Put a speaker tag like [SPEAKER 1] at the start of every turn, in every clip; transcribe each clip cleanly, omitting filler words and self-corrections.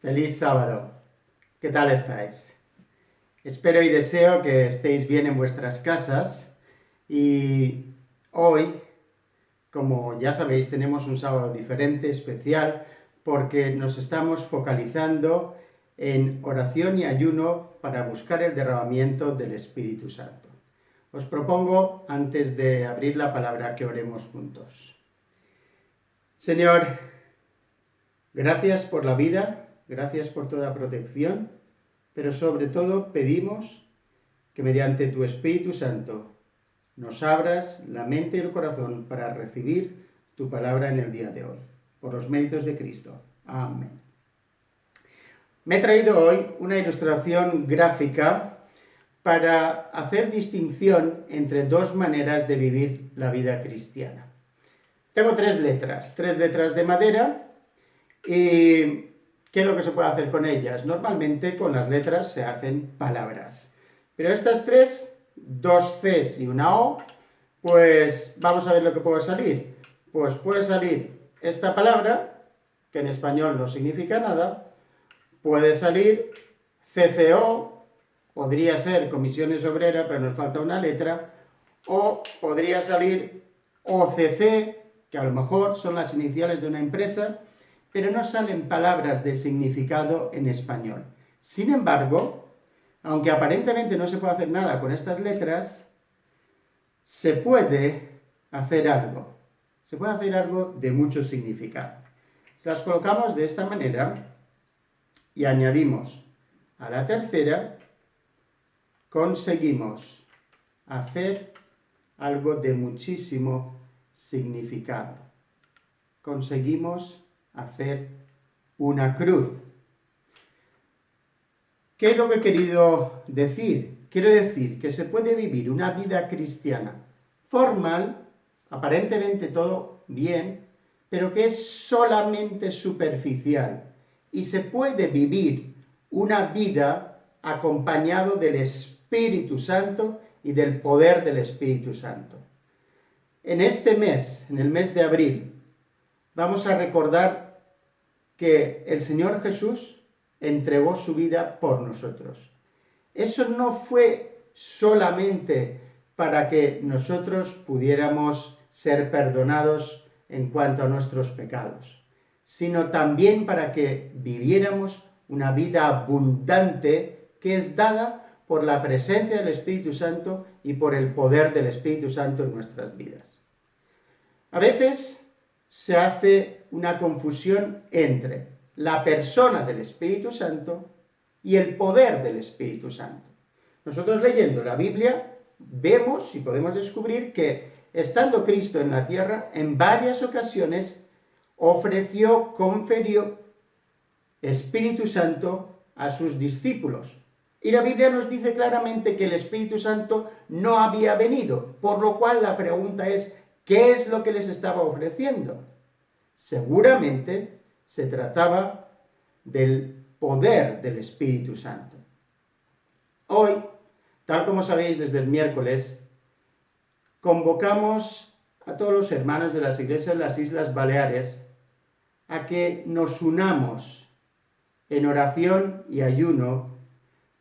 [SPEAKER 1] Feliz sábado. ¿Qué tal estáis? Espero y deseo que estéis bien en vuestras casas y hoy, como ya sabéis, tenemos un sábado diferente, especial, porque nos estamos focalizando en oración y ayuno para buscar el derramamiento del Espíritu Santo. Os propongo, antes de abrir la palabra, que oremos juntos. Señor, gracias por la vida, gracias por toda protección, pero sobre todo pedimos que mediante tu Espíritu Santo nos abras la mente y el corazón para recibir tu palabra en el día de hoy. Por los méritos de Cristo. Amén. Me he traído hoy una ilustración gráfica para hacer distinción entre dos maneras de vivir la vida cristiana. Tengo tres letras de madera. ¿Y qué es lo que se puede hacer con ellas? Normalmente con las letras se hacen palabras. Pero estas tres, dos Cs y una O, pues vamos a ver lo que puede salir. Pues puede salir esta palabra, que en español no significa nada, puede salir CCO, podría ser Comisiones Obreras, pero nos falta una letra, o podría salir OCC, que a lo mejor son las iniciales de una empresa, pero no salen palabras de significado en español. Sin embargo, aunque aparentemente no se puede hacer nada con estas letras, se puede hacer algo. Se puede hacer algo de mucho significado. Si las colocamos de esta manera y añadimos a la tercera, conseguimos hacer algo de muchísimo significado. Conseguimos hacer una cruz. ¿Qué es lo que he querido decir? Quiero decir que se puede vivir una vida cristiana formal, aparentemente todo bien, pero que es solamente superficial. Y se puede vivir una vida acompañado del Espíritu Santo y del poder del Espíritu Santo. En este mes, en el mes de abril, vamos a recordar que el Señor Jesús entregó su vida por nosotros. Eso no fue solamente para que nosotros pudiéramos ser perdonados en cuanto a nuestros pecados, sino también para que viviéramos una vida abundante que es dada por la presencia del Espíritu Santo y por el poder del Espíritu Santo en nuestras vidas. A veces se hace una confusión entre la persona del Espíritu Santo y el poder del Espíritu Santo. Nosotros leyendo la Biblia vemos y podemos descubrir que estando Cristo en la tierra, en varias ocasiones confirió Espíritu Santo a sus discípulos. Y la Biblia nos dice claramente que el Espíritu Santo no había venido, por lo cual la pregunta es, ¿qué es lo que les estaba ofreciendo? Seguramente se trataba del poder del Espíritu Santo. Hoy, tal como sabéis desde el miércoles, convocamos a todos los hermanos de las iglesias de las Islas Baleares a que nos unamos en oración y ayuno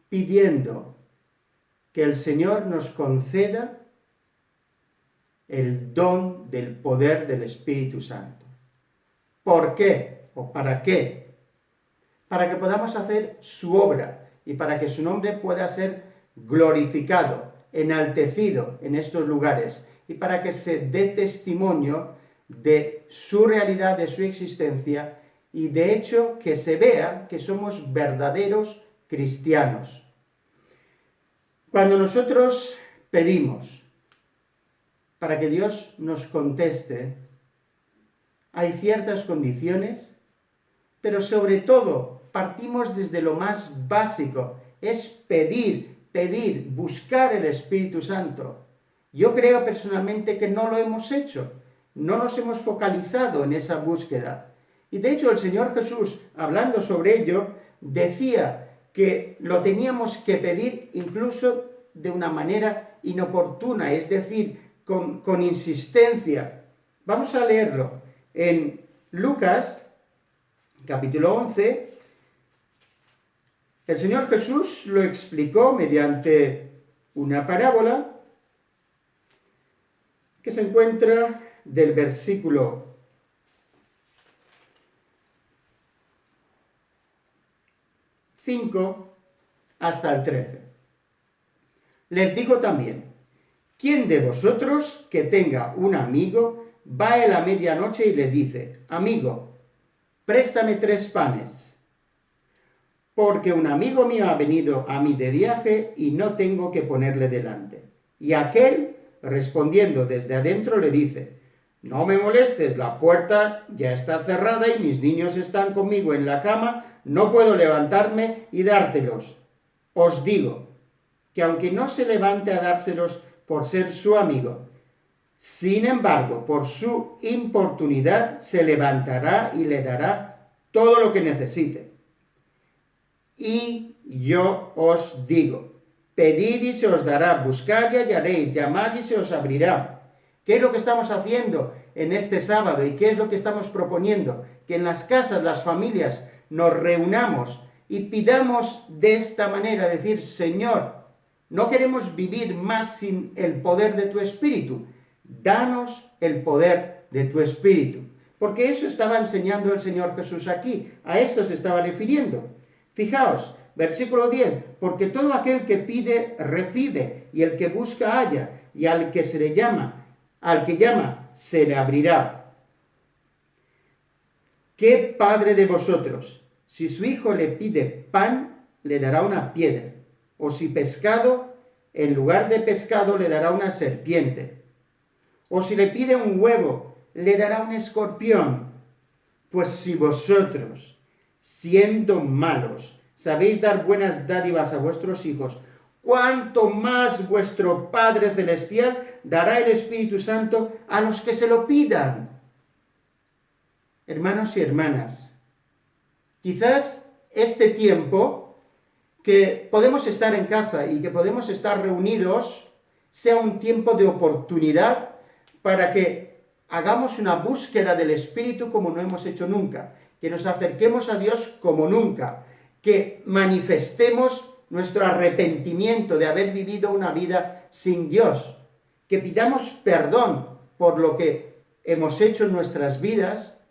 [SPEAKER 1] pidiendo que el Señor nos conceda el don del poder del Espíritu Santo. ¿Por qué? ¿O para qué? Para que podamos hacer su obra y para que su nombre pueda ser glorificado, enaltecido en estos lugares y para que se dé testimonio de su realidad, de su existencia y de hecho que se vea que somos verdaderos cristianos. Cuando nosotros pedimos para que Dios nos conteste, hay ciertas condiciones, pero sobre todo partimos desde lo más básico, es pedir, buscar el Espíritu Santo. Yo creo personalmente que no lo hemos hecho, no nos hemos focalizado en esa búsqueda. Y de hecho el Señor Jesús, hablando sobre ello, decía que lo teníamos que pedir incluso de una manera inoportuna, es decir, con insistencia. Vamos a leerlo en Lucas, capítulo 11, El Señor Jesús lo explicó mediante una parábola que se encuentra del versículo 5 hasta el 13. Les dijo también: ¿quién de vosotros que tenga un amigo va a la medianoche y le dice: amigo, préstame 3 panes, porque un amigo mío ha venido a mí de viaje y no tengo que ponerle delante? Y aquel, respondiendo desde adentro, le dice: no me molestes, la puerta ya está cerrada y mis niños están conmigo en la cama, no puedo levantarme y dártelos. Os digo que aunque no se levante a dárselos por ser su amigo, sin embargo, por su importunidad se levantará y le dará todo lo que necesite. Y yo os digo: pedid y se os dará, buscad y hallaréis, llamad y se os abrirá. ¿Qué es lo que estamos haciendo en este sábado y qué es lo que estamos proponiendo? Que en las casas, las familias, nos reunamos y pidamos de esta manera, decir: Señor, no queremos vivir más sin el poder de tu Espíritu. Danos el poder de tu Espíritu. Porque eso estaba enseñando el Señor Jesús aquí. A esto se estaba refiriendo. Fijaos, versículo 10. Porque todo aquel que pide, recibe, y el que busca, halla, y al que llama, se le abrirá. ¿Qué padre de vosotros, si su hijo le pide pan, le dará una piedra? O si pescado, en lugar de pescado, le dará una serpiente? O si le pide un huevo, le dará un escorpión. Pues si vosotros, siendo malos, sabéis dar buenas dádivas a vuestros hijos, ¿cuánto más vuestro Padre Celestial dará el Espíritu Santo a los que se lo pidan? Hermanos y hermanas, quizás este tiempo que podemos estar en casa y que podemos estar reunidos sea un tiempo de oportunidad para que hagamos una búsqueda del Espíritu como no hemos hecho nunca, que nos acerquemos a Dios como nunca, que manifestemos nuestro arrepentimiento de haber vivido una vida sin Dios, que pidamos perdón por lo que hemos hecho en nuestras vidas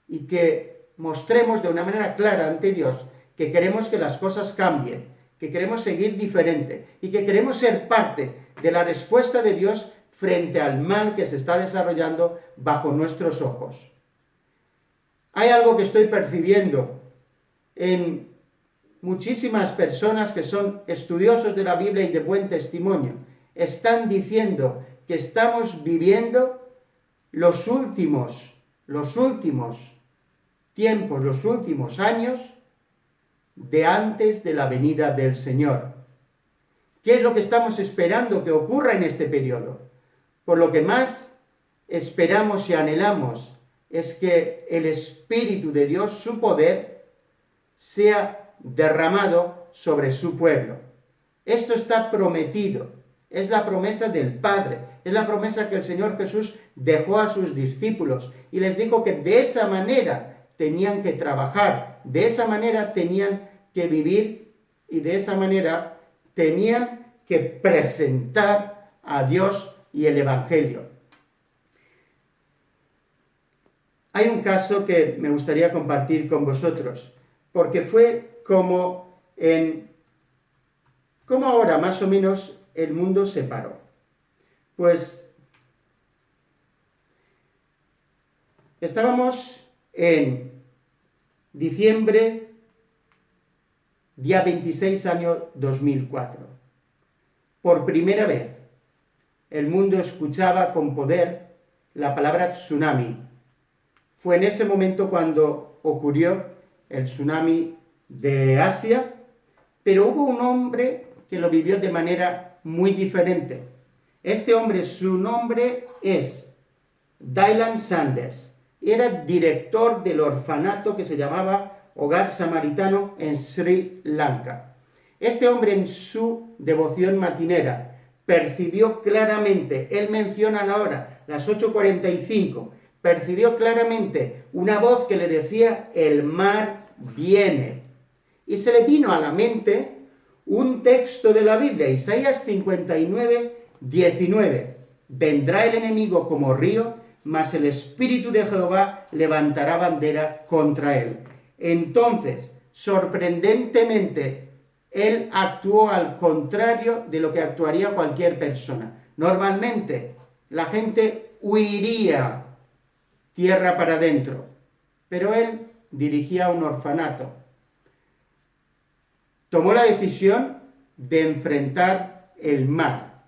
[SPEAKER 1] y que mostremos de una manera clara ante Dios que queremos que las cosas cambien, que queremos seguir diferente y que queremos ser parte de la respuesta de Dios frente al mal que se está desarrollando bajo nuestros ojos. Hay algo que estoy percibiendo en muchísimas personas que son estudiosos de la Biblia y de buen testimonio. Están diciendo que estamos viviendo los últimos tiempos, los últimos años de antes de la venida del Señor. ¿Qué es lo que estamos esperando que ocurra en este periodo? Por lo que más esperamos y anhelamos es que el Espíritu de Dios, su poder, sea derramado sobre su pueblo. Esto está prometido, es la promesa del Padre, es la promesa que el Señor Jesús dejó a sus discípulos y les dijo que de esa manera tenían que trabajar, de esa manera tenían que vivir y de esa manera tenían que presentar a Dios y el Evangelio. Hay un caso que me gustaría compartir con vosotros, porque fue como ahora más o menos el mundo se paró. Pues estábamos en diciembre, día 26, año 2004. Por primera vez, el mundo escuchaba con poder la palabra tsunami. Fue en ese momento cuando ocurrió el tsunami de Asia, pero hubo un hombre que lo vivió de manera muy diferente. Este hombre, su nombre es Dylan Sanders. Era director del orfanato que se llamaba Hogar Samaritano en Sri Lanka. Este hombre, en su devoción matinera, percibió claramente, él menciona la hora, las 8:45, percibió claramente una voz que le decía: el mar viene. Y se le vino a la mente un texto de la Biblia, Isaías 59, 19. Vendrá el enemigo como río, mas el Espíritu de Jehová levantará bandera contra él. Entonces, sorprendentemente, él actuó al contrario de lo que actuaría cualquier persona. Normalmente, la gente huiría tierra para adentro, pero él dirigía un orfanato. Tomó la decisión de enfrentar el mar.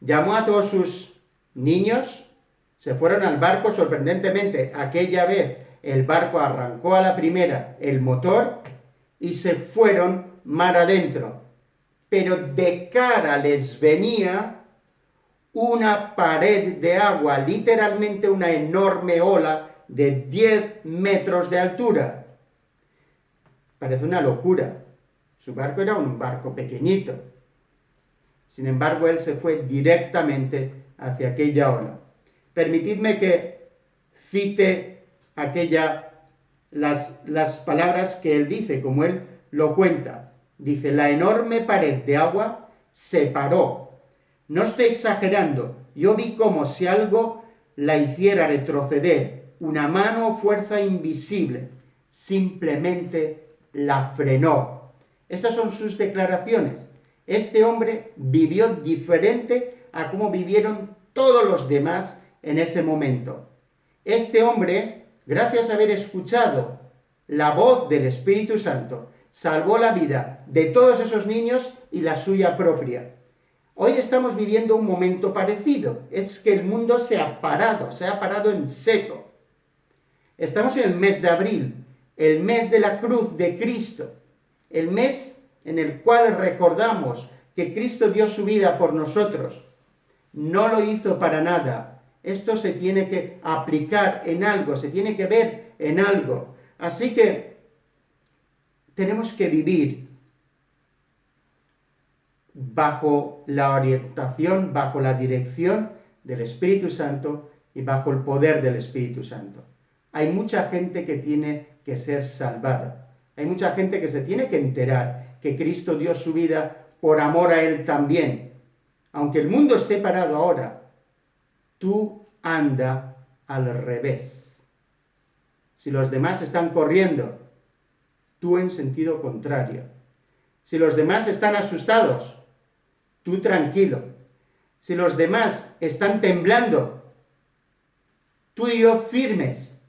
[SPEAKER 1] Llamó a todos sus niños, se fueron al barco. Sorprendentemente, aquella vez el barco arrancó a la primera el motor y se fueron mar adentro. Pero de cara les venía una pared de agua, literalmente una enorme ola de 10 metros de altura. Parece una locura. Su barco era un barco pequeñito. Sin embargo, él se fue directamente hacia aquella ola. Permitidme que cite las palabras que él dice, como él lo cuenta. Dice: la enorme pared de agua se paró. No estoy exagerando. Yo vi como si algo la hiciera retroceder. Una mano o fuerza invisible simplemente la frenó. Estas son sus declaraciones. Este hombre vivió diferente a cómo vivieron todos los demás en ese momento. Este hombre, gracias a haber escuchado la voz del Espíritu Santo, salvó la vida de todos esos niños y la suya propia. Hoy estamos viviendo un momento parecido. Es que el mundo se ha parado en seco. Estamos en el mes de abril, el mes de la cruz de Cristo, el mes en el cual recordamos que Cristo dio su vida por nosotros. No lo hizo para nada. Esto se tiene que aplicar en algo, se tiene que ver en algo. Así que tenemos que vivir bajo la orientación, bajo la dirección del Espíritu Santo y bajo el poder del Espíritu Santo. Hay mucha gente que tiene que ser salvada. Hay mucha gente que se tiene que enterar que Cristo dio su vida por amor a Él también. Aunque el mundo esté parado ahora, tú anda al revés. Si los demás están corriendo, tú en sentido contrario. Si los demás están asustados, tú tranquilo. Si los demás están temblando, tú y yo firmes.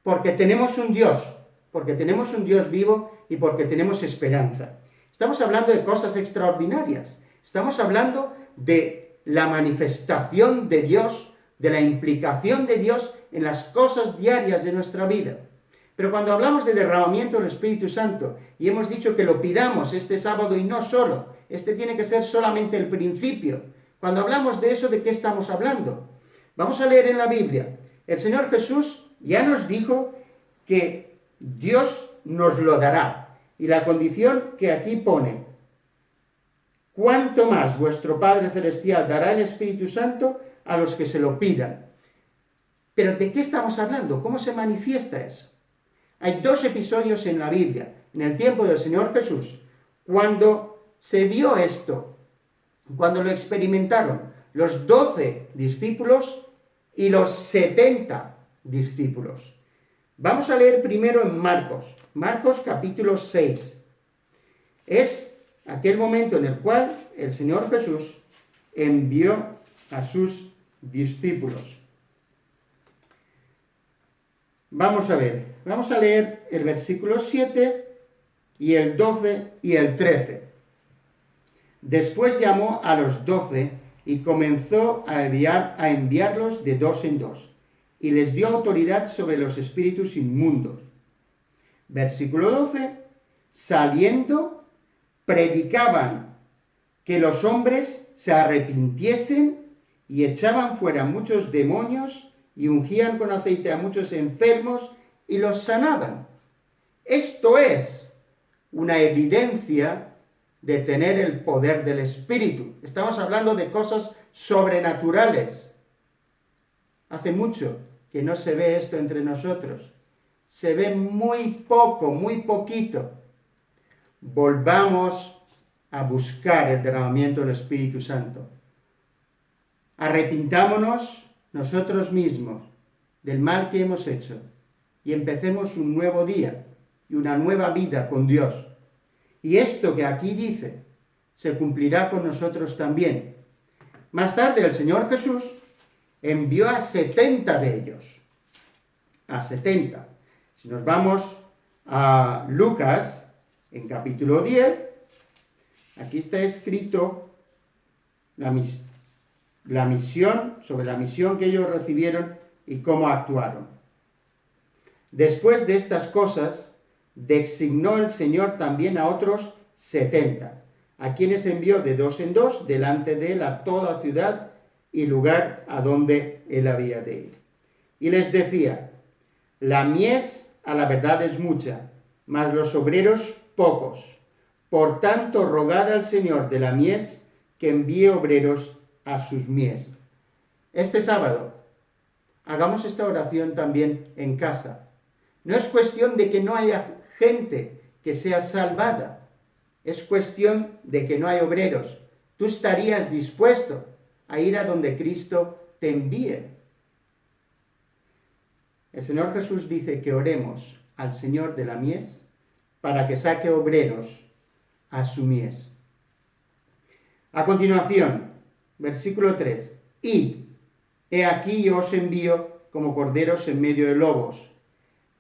[SPEAKER 1] Porque tenemos un Dios vivo y porque tenemos esperanza. Estamos hablando de cosas extraordinarias. Estamos hablando de la manifestación de Dios, de la implicación de Dios en las cosas diarias de nuestra vida. Pero cuando hablamos de derramamiento del Espíritu Santo, y hemos dicho que lo pidamos este sábado y no solo, este tiene que ser solamente el principio. Cuando hablamos de eso, ¿de qué estamos hablando? Vamos a leer en la Biblia. El Señor Jesús ya nos dijo que Dios nos lo dará. Y la condición que aquí pone: cuánto más vuestro Padre Celestial dará el Espíritu Santo a los que se lo pidan. Pero ¿de qué estamos hablando? ¿Cómo se manifiesta eso? Hay dos episodios en la Biblia, en el tiempo del Señor Jesús, cuando se vio esto, cuando lo experimentaron los 12 discípulos y los 70 discípulos. Vamos a leer primero en Marcos capítulo 6. Es aquel momento en el cual el Señor Jesús envió a sus discípulos. Vamos a leer el versículo 7 y el 12 y el 13. Después llamó a los 12 y comenzó a enviarlos de dos en dos, y les dio autoridad sobre los espíritus inmundos. Versículo 12, saliendo, predicaban que los hombres se arrepintiesen y echaban fuera muchos demonios y ungían con aceite a muchos enfermos y los sanaban. Esto es una evidencia de tener el poder del Espíritu. Estamos hablando de cosas sobrenaturales. Hace mucho que no se ve esto entre nosotros. se ve muy poco, muy poquito. Volvamos a buscar el derramamiento del Espíritu Santo. Arrepintámonos nosotros mismos del mal que hemos hecho y empecemos un nuevo día y una nueva vida con Dios. Y esto que aquí dice se cumplirá con nosotros también. Más tarde el Señor Jesús envió a 70 de ellos. A 70. Si nos vamos a Lucas, en capítulo 10, aquí está escrito sobre la misión que ellos recibieron y cómo actuaron. Después de estas cosas, designó el Señor también a otros 70, a quienes envió de dos en dos delante de él a toda ciudad y lugar a donde él había de ir. Y les decía: la mies a la verdad es mucha, mas los obreros pocos. Por tanto, rogad al Señor de la mies que envíe obreros a sus mies. Este sábado, hagamos esta oración también en casa. No es cuestión de que no haya gente que sea salvada, es cuestión de que no hay obreros. Tú estarías dispuesto a ir a donde Cristo te envíe. El Señor Jesús dice que oremos al Señor de la mies para que saque obreros a su mies. A continuación, versículo 3. Id, he aquí yo os envío como corderos en medio de lobos.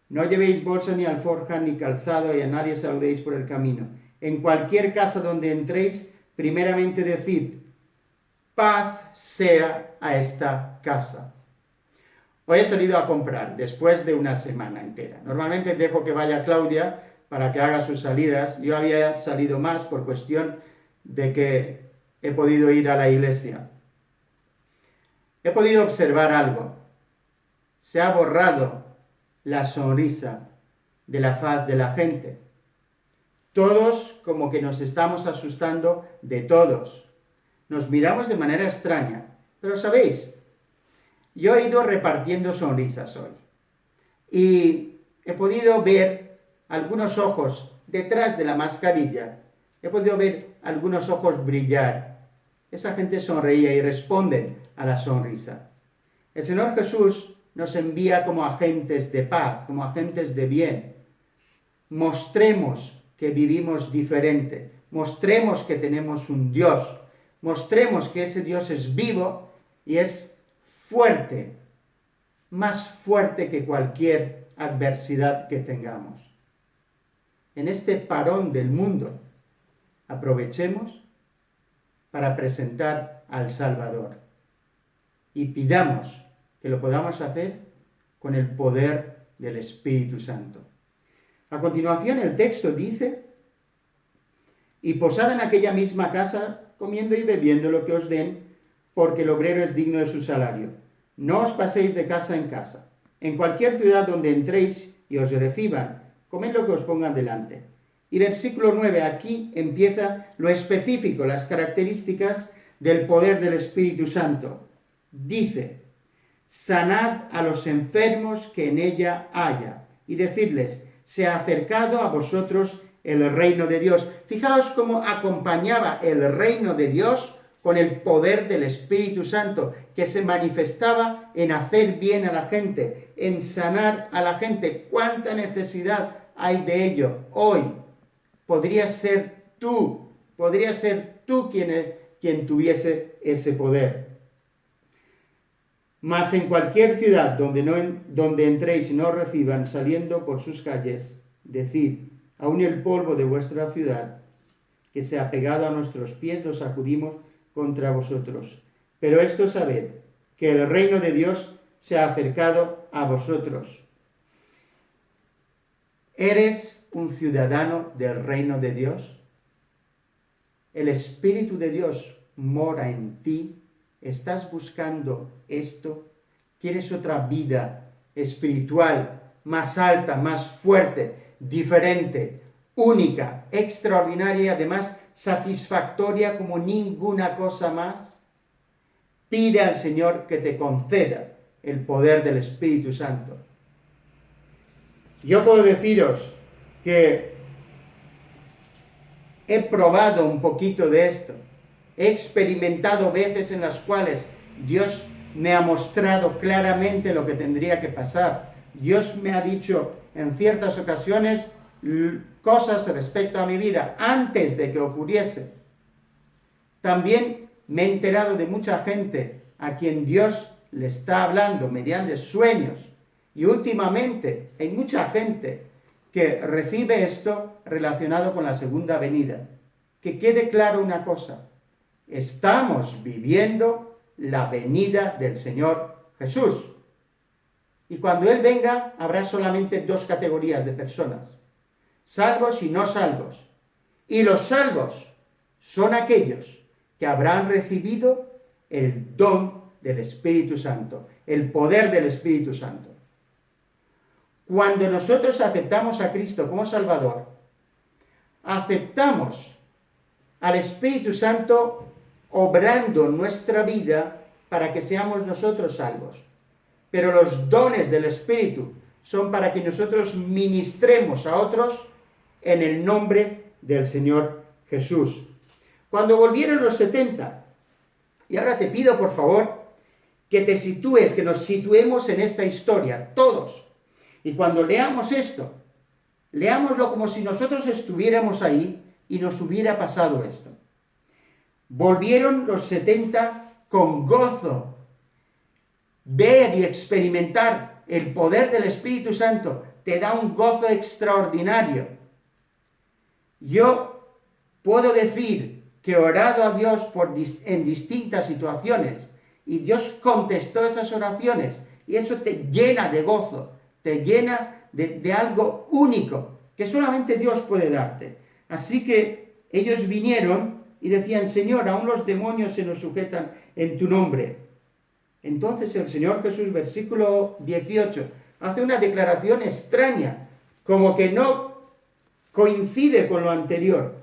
[SPEAKER 1] No llevéis bolsa ni alforja ni calzado y a nadie saludéis por el camino. En cualquier casa donde entréis, primeramente decid: paz sea a esta casa. Hoy he salido a comprar después de una semana entera. Normalmente dejo que vaya Claudia para que haga sus salidas. Yo había salido más por cuestión de que he podido ir a la iglesia. He podido observar algo. Se ha borrado la sonrisa de la faz de la gente. Todos como que nos estamos asustando de todos. Nos miramos de manera extraña. Pero ¿sabéis? Yo he ido repartiendo sonrisas hoy. Y he podido ver algunos ojos detrás de la mascarilla. He podido ver algunos ojos brillar. Esa gente sonreía y responden a la sonrisa. El Señor Jesús nos envía como agentes de paz, como agentes de bien. Mostremos que vivimos diferente. Mostremos que tenemos un Dios. Mostremos que ese Dios es vivo y es fuerte, más fuerte que cualquier adversidad que tengamos. En este parón del mundo, aprovechemos para presentar al Salvador y pidamos que lo podamos hacer con el poder del Espíritu Santo. A continuación el texto dice: y posad en aquella misma casa, comiendo y bebiendo lo que os den, porque el obrero es digno de su salario. No os paséis de casa en casa. En cualquier ciudad donde entréis y os reciban, comed lo que os pongan delante. Y versículo 9, aquí empieza lo específico, las características del poder del Espíritu Santo. Dice: sanad a los enfermos que en ella haya, y decidles: se ha acercado a vosotros el reino de Dios. Fijaos cómo acompañaba el reino de Dios con el poder del Espíritu Santo, que se manifestaba en hacer bien a la gente, en sanar a la gente. ¿Cuánta necesidad hay de ello hoy? Podría ser tú quien tuviese ese poder. Mas en cualquier ciudad donde entréis y no os reciban, saliendo por sus calles, decid: aun el polvo de vuestra ciudad, que se ha pegado a nuestros pies, lo sacudimos contra vosotros. Pero esto sabed, que el reino de Dios se ha acercado a vosotros. ¿Eres un ciudadano del reino de Dios? ¿El Espíritu de Dios mora en ti? ¿Estás buscando esto? ¿Quieres otra vida espiritual más alta, más fuerte, diferente, única, extraordinaria y además satisfactoria como ninguna cosa más? Pide al Señor que te conceda el poder del Espíritu Santo. Yo puedo deciros que he probado un poquito de esto. He experimentado veces en las cuales Dios me ha mostrado claramente lo que tendría que pasar. Dios me ha dicho en ciertas ocasiones cosas respecto a mi vida antes de que ocurriese. También me he enterado de mucha gente a quien Dios le está hablando mediante sueños. Y últimamente hay mucha gente que recibe esto relacionado con la segunda venida. Que quede claro una cosa: estamos viviendo la venida del Señor Jesús. Y cuando Él venga, habrá solamente dos categorías de personas: salvos y no salvos. Y los salvos son aquellos que habrán recibido el don del Espíritu Santo, el poder del Espíritu Santo. Cuando nosotros aceptamos a Cristo como Salvador, aceptamos al Espíritu Santo obrando nuestra vida para que seamos nosotros salvos. Pero los dones del Espíritu son para que nosotros ministremos a otros en el nombre del Señor Jesús. Cuando volvieron los 70, y ahora te pido por favor que te sitúes, que nos situemos en esta historia, todos. Y cuando leamos esto, leámoslo como si nosotros estuviéramos ahí y nos hubiera pasado esto. Volvieron los 70 con gozo. Ver y experimentar el poder del Espíritu Santo te da un gozo extraordinario. Yo puedo decir que he orado a Dios en distintas situaciones y Dios contestó esas oraciones y eso te llena de gozo, te llena de algo único que solamente Dios puede darte. Así que ellos vinieron y decían: Señor, aún los demonios se nos sujetan en tu nombre. Entonces el Señor Jesús, versículo 18, hace una declaración extraña, como que no coincide con lo anterior.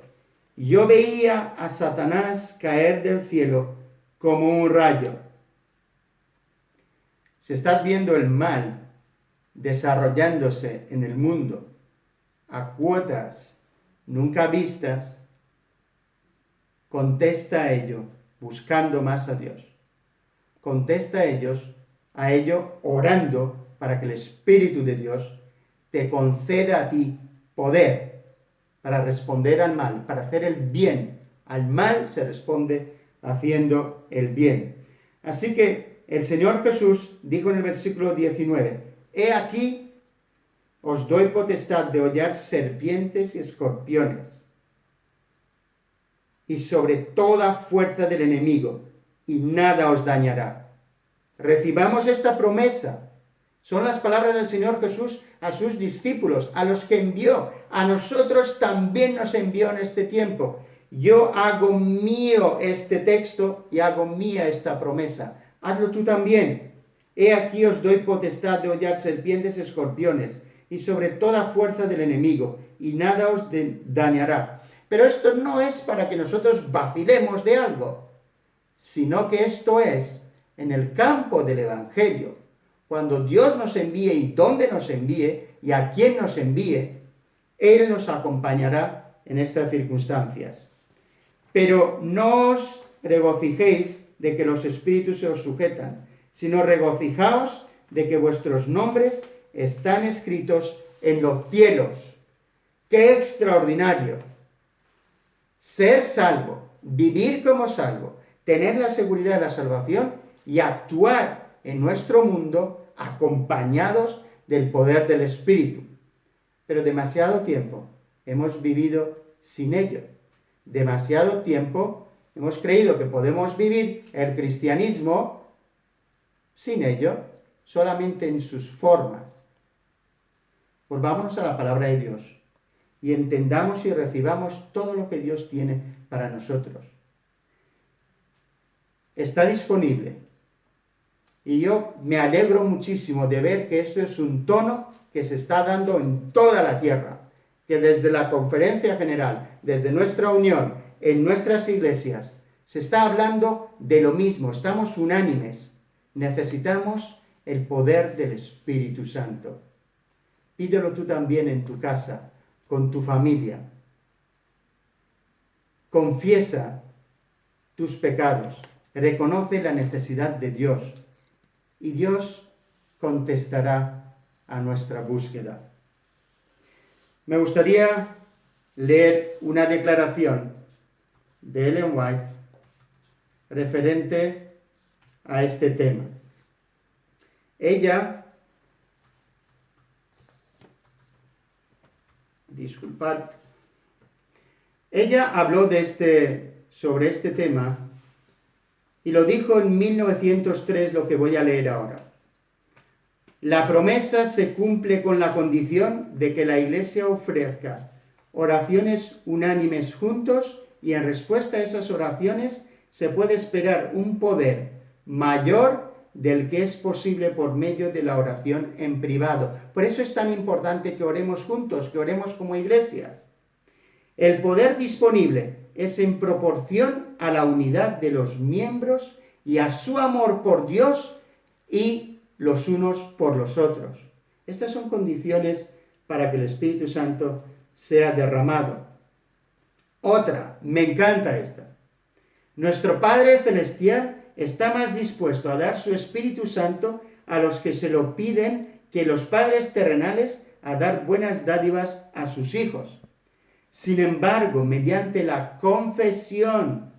[SPEAKER 1] Yo veía a Satanás caer del cielo como un rayo. Si estás viendo el mal desarrollándose en el mundo a cuotas nunca vistas, contesta a ello buscando más a Dios. Contesta a ello orando para que el Espíritu de Dios te conceda a ti poder para responder al mal, para hacer el bien. Al mal se responde haciendo el bien. Así que el Señor Jesús dijo en el versículo 19: He aquí, os doy potestad de hollar serpientes y escorpiones, y sobre toda fuerza del enemigo, y nada os dañará. Recibamos esta promesa. Son las palabras del Señor Jesús a sus discípulos, a los que envió. A nosotros también nos envió en este tiempo. Yo hago mío este texto y hago mía esta promesa. Hazlo tú también. He aquí os doy potestad de hollar serpientes y escorpiones, y sobre toda fuerza del enemigo, y nada os dañará. Pero esto no es para que nosotros vacilemos de algo, sino que esto es en el campo del Evangelio. Cuando Dios nos envíe y donde nos envíe y a quién nos envíe, Él nos acompañará en estas circunstancias. Pero no os regocijéis de que los espíritus se os sujetan, sino regocijaos de que vuestros nombres están escritos en los cielos. ¡Qué extraordinario! Ser salvo, vivir como salvo, tener la seguridad de la salvación y actuar en nuestro mundo acompañados del poder del Espíritu. Pero demasiado tiempo hemos vivido sin ello. Demasiado tiempo hemos creído que podemos vivir el cristianismo sin ello, solamente en sus formas. Pues vámonos a la palabra de Dios y entendamos y recibamos todo lo que Dios tiene para nosotros. Está disponible. Y yo me alegro muchísimo de ver que esto es un tono que se está dando en toda la tierra, que desde la conferencia general, desde nuestra unión, en nuestras iglesias, se está hablando de lo mismo, estamos unánimes. Necesitamos el poder del Espíritu Santo. pídelo tú también en tu casa, con tu familia. Confiesa tus pecados, reconoce la necesidad de Dios y Dios contestará a nuestra búsqueda. Me gustaría leer una declaración de Ellen White referente a este tema. Ella, habló sobre este tema y lo dijo en 1903, lo que voy a leer ahora. La promesa se cumple con la condición de que la Iglesia ofrezca oraciones unánimes juntos y en respuesta a esas oraciones se puede esperar un poder mayor del que es posible por medio de la oración en privado. Por eso es tan importante que oremos juntos, que oremos como iglesias. El poder disponible es en proporción a la unidad de los miembros y a su amor por Dios y los unos por los otros. Estas son condiciones para que el Espíritu Santo sea derramado. Otra, me encanta esta. Nuestro Padre Celestial está más dispuesto a dar su Espíritu Santo a los que se lo piden que los padres terrenales a dar buenas dádivas a sus hijos. Sin embargo, mediante la confesión,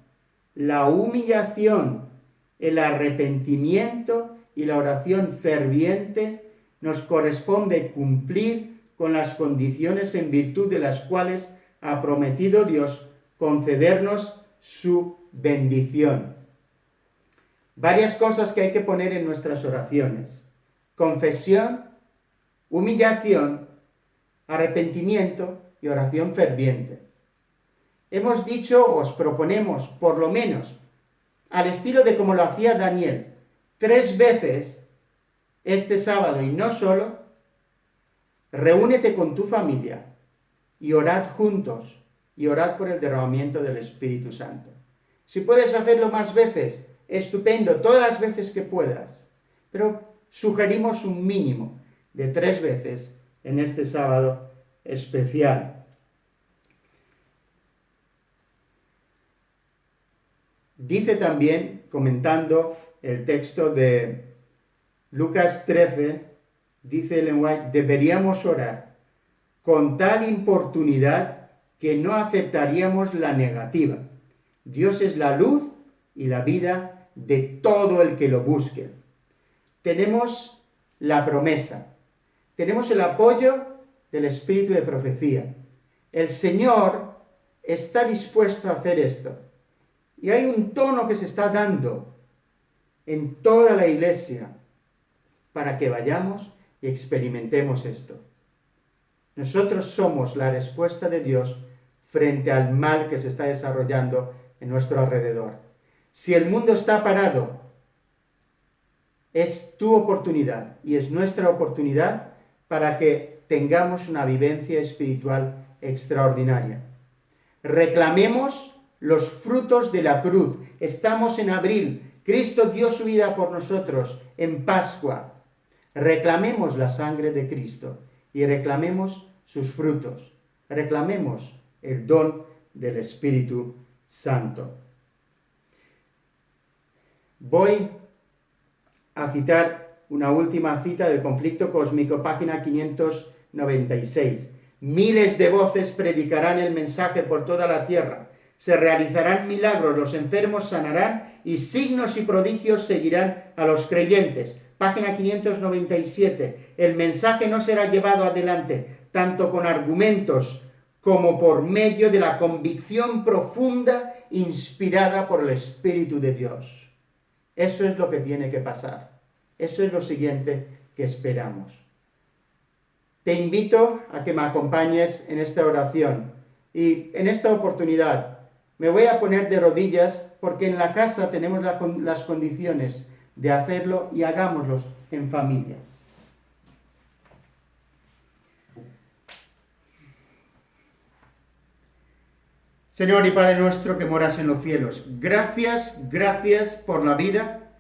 [SPEAKER 1] la humillación, el arrepentimiento y la oración ferviente, nos corresponde cumplir con las condiciones en virtud de las cuales ha prometido Dios concedernos su bendición. Varias cosas que hay que poner en nuestras oraciones: confesión, humillación, arrepentimiento y oración ferviente. Hemos dicho, os proponemos, por lo menos, al estilo de como lo hacía Daniel, 3 veces este sábado y no solo, reúnete con tu familia y orad juntos y orad por el derramamiento del Espíritu Santo. Si puedes hacerlo más veces, estupendo, todas las veces que puedas, pero sugerimos un mínimo de 3 veces en este sábado especial. Dice también, comentando el texto de Lucas 13, dice Ellen White, deberíamos orar con tal importunidad que no aceptaríamos la negativa. Dios es la luz y la vida de todo el que lo busque. Tenemos la promesa, tenemos el apoyo del espíritu de profecía. El Señor está dispuesto a hacer esto. Y hay un tono que se está dando en toda la iglesia para que vayamos y experimentemos esto. Nosotros somos la respuesta de Dios frente al mal que se está desarrollando en nuestro alrededor. Si el mundo está parado, es tu oportunidad y es nuestra oportunidad para que tengamos una vivencia espiritual extraordinaria. Reclamemos los frutos de la cruz. Estamos en abril. Cristo dio su vida por nosotros en Pascua. Reclamemos la sangre de Cristo y reclamemos sus frutos. Reclamemos el don del Espíritu Santo. Voy a citar una última cita del Conflicto Cósmico, página 596. Miles de voces predicarán el mensaje por toda la tierra. Se realizarán milagros, los enfermos sanarán y signos y prodigios seguirán a los creyentes. Página 597. El mensaje no será llevado adelante tanto con argumentos como por medio de la convicción profunda inspirada por el Espíritu de Dios. Eso es lo que tiene que pasar. Eso es lo siguiente que esperamos. Te invito a que me acompañes en esta oración y en esta oportunidad me voy a poner de rodillas porque en la casa tenemos las condiciones de hacerlo y hagámoslo en familias. Señor y Padre nuestro que moras en los cielos, gracias por la vida,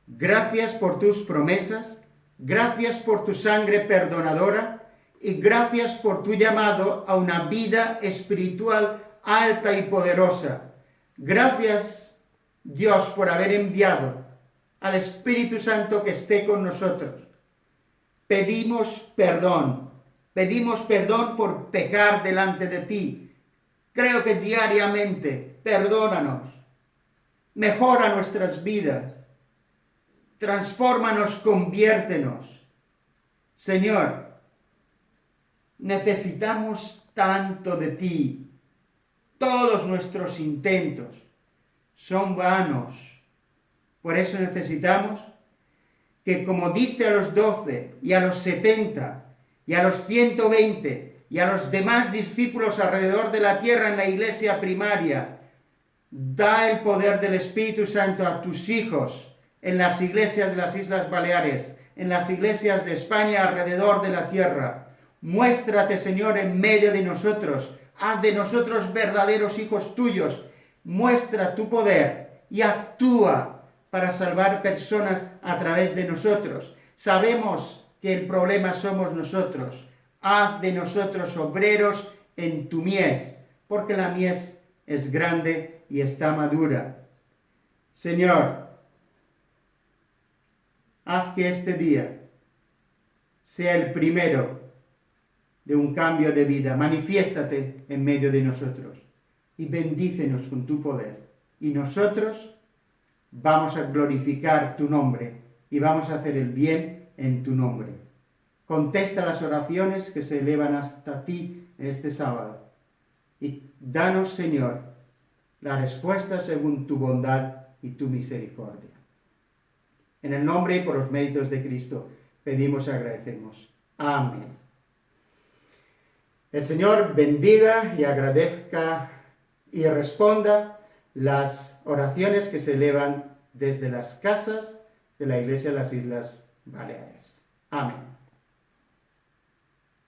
[SPEAKER 1] gracias por tus promesas, gracias por tu sangre perdonadora y gracias por tu llamado a una vida espiritual alta y poderosa. Gracias, Dios, por haber enviado al Espíritu Santo que esté con nosotros. Pedimos perdón por pecar delante de ti. Creo que diariamente, perdónanos, mejora nuestras vidas, transfórmanos, conviértenos. Señor, necesitamos tanto de ti. Todos nuestros intentos son vanos. Por eso necesitamos que, como diste a los 12 y a los 70 y a los 120 y a los demás discípulos alrededor de la tierra en la iglesia primaria, da el poder del Espíritu Santo a tus hijos en las iglesias de las Islas Baleares, en las iglesias de España alrededor de la tierra. Muéstrate, Señor, en medio de nosotros. Haz de nosotros verdaderos hijos tuyos. Muestra tu poder y actúa para salvar personas a través de nosotros. Sabemos que el problema somos nosotros. Haz de nosotros obreros en tu mies, porque la mies es grande y está madura. Señor, haz que este día sea el primero de un cambio de vida. Manifiéstate en medio de nosotros y bendícenos con tu poder. Y nosotros vamos a glorificar tu nombre y vamos a hacer el bien en tu nombre. Contesta las oraciones que se elevan hasta ti este sábado. Y danos, Señor, la respuesta según tu bondad y tu misericordia. En el nombre y por los méritos de Cristo pedimos y agradecemos. Amén. El Señor bendiga y agradezca y responda las oraciones que se elevan desde las casas de la Iglesia de las Islas Baleares. Amén.